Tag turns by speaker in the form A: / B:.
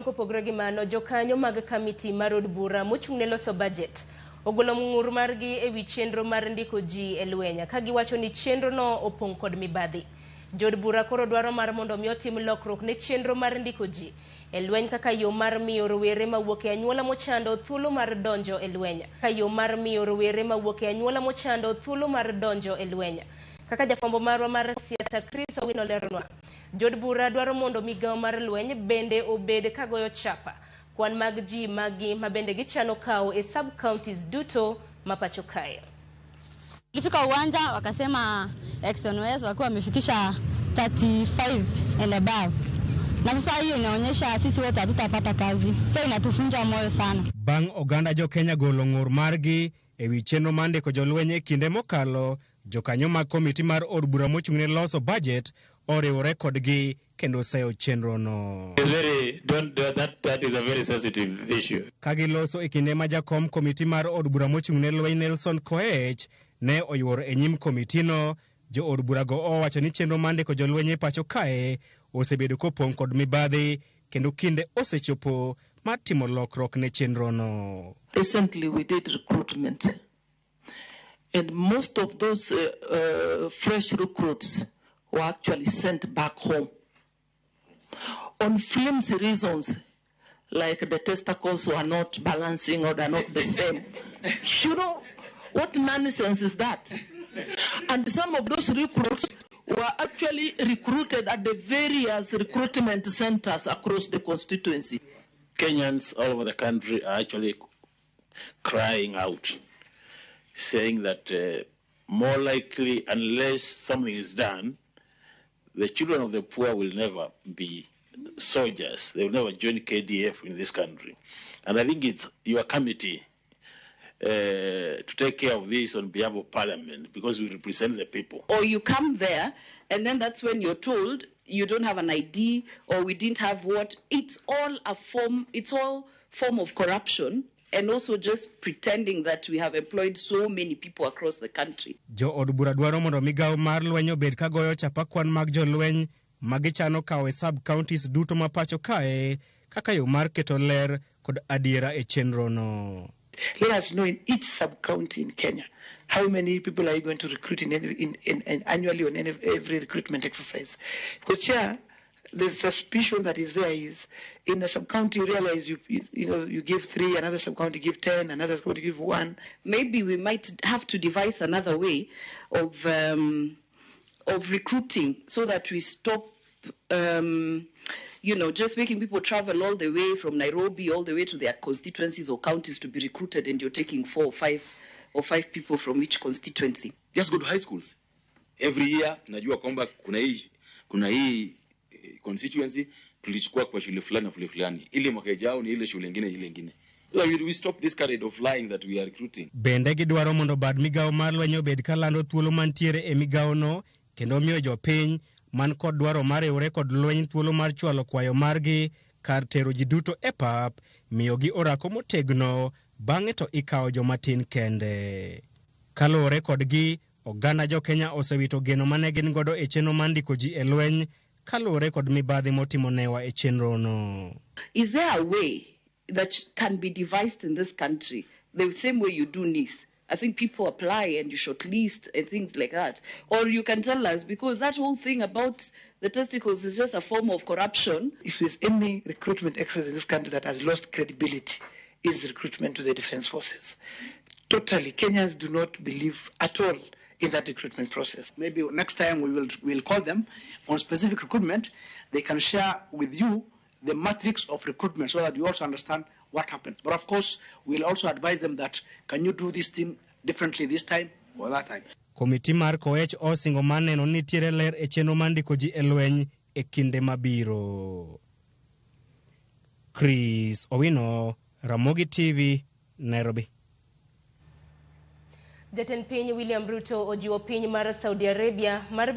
A: Kopogore gi mano, jokanyo mag kamiti mar od bura mochung'ne loso budget ogolo ng'ur margi ewi chenro mar ndiko ji e lweny ka giwacho ni chenro no opong' kod mibadhi. Jood bura koro dwaro mar mondo mi otim lokruok ne chenro mar ndiko ji e lweny kaka yo mar miyo rowere mawuok e anyuola mochando thuolo mar donjo e lweny. Kaka jafwambo marwa mar siasa Chris Owino leronwa, Jood bura dwaro mondo migawo mar lweny bende obed kagoyo chapa kwan mag ji magi mabende gichano kawo e sub counties duto mapacho kae.
B: Tulifika uwanja wakasema XNOS wakiwa wamefikisha 35 and above. Na sasa hiyo inaonyesha sisi wote hatutapata kazi. So inatufunja moyo sana.
C: Bang oganda jo Kenya golo ng'ur margi ewi chenro mande ko jolwenye kinde mokalo, jokanyo mag komiti mar od bura mochung'ne loso budget oriwore kodgi kendo seyo chenro no.
D: That is a very sensitive issue.
C: Kagiloso e kinde ma jakom komiti mar od bura mochung'ne lweny Nelson Koech ne oyuoro e nyim komitino, jo od bura go owacho ni chenro mande ko jolwenye pacho kae osebedo kopong' kod mibadhi kendo kinde osechopo mar timo lokruok ne chenro no.
E: Recently we did recruitment, and most of those fresh recruits were actually sent back home on flimsy reasons, like the testicles were not balancing or they're not the same. You know, what nonsense is that? And some of those recruits were actually recruited at the various recruitment centers across the constituency.
D: Kenyans all over the country are actually crying out, saying that more likely, unless something is done, the children of the poor will never be soldiers. They will never join KDF in this country. And I think it's your committee to take care of this on behalf of Parliament, because we represent the people.
F: Or you come there and then that's when you're told you don't have an ID or we didn't have what. It's all form of corruption, and also just pretending that we have employed so many people across the country.
C: Jo od bura dwaro mondo migawo mar lweny obed kagoyo chapa kwan mag jolweny magichano kawo e sub counties duto mapacho kae kaka yo mar keto ler kod adiera e chenro no.
G: Let us know in each sub-county in Kenya, how many people are you going to recruit in annually on every recruitment exercise? Because here, the suspicion that is there is, in a sub-county you realize you give 3, another sub-county give 10, another sub-county give 1.
F: Maybe we might have to devise another way of recruiting so that we stop just making people travel all the way from Nairobi all the way to their constituencies or counties to be recruited, and you're taking 4 or 5 people from each constituency.
H: Just go to high schools. Every year, najua kwamba kuna hii constituency tulichukua kwa shule fulani na fulani. Ile mwaka ujao ni ile shule nyingine. We stop this kind of lying that we are recruiting.
C: Bende gidwaro mondo bad migawo mar lweny obed kalando thuolo mantiere e migawo no kendo miyo jopiny man kod dwaro mar riwore kod lweny thuolo mar chwalo kwayo margi kar tero ji duto e pap, miyogi orako motegno bang'e to ikawo jomatin kende. Kaluwore kodgi, oganda jo Kenya osewito geno mane gin godo e chenro mar ndiko ji e lweny kaluwore kod mibadhi motimo newa e chenro no.
F: Is there a way that can be devised in this country the same way you do NIS? I think people apply and you shortlist and things like that. Or you can tell us, because that whole thing about the testicles is just a form of corruption.
G: If there's any recruitment exercise in this country that has lost credibility, is recruitment to the defense forces. Totally, Kenyans do not believe at all in that recruitment process.
I: Maybe next time we'll call them on specific recruitment. They can share with you the matrix of recruitment so that you also understand what happened. But of course, we'll also advise them that, can you do this thing differently this time or that time?
C: Komiti mar Koech osingo maneno nitiere ler e chenro mar ndiko ji e lweny e kinde mabiro. Chris Owino, Ramogi TV, Nairobi.
A: Jatend piny William Ruto ojiwo piny mar Saudi Arabia mar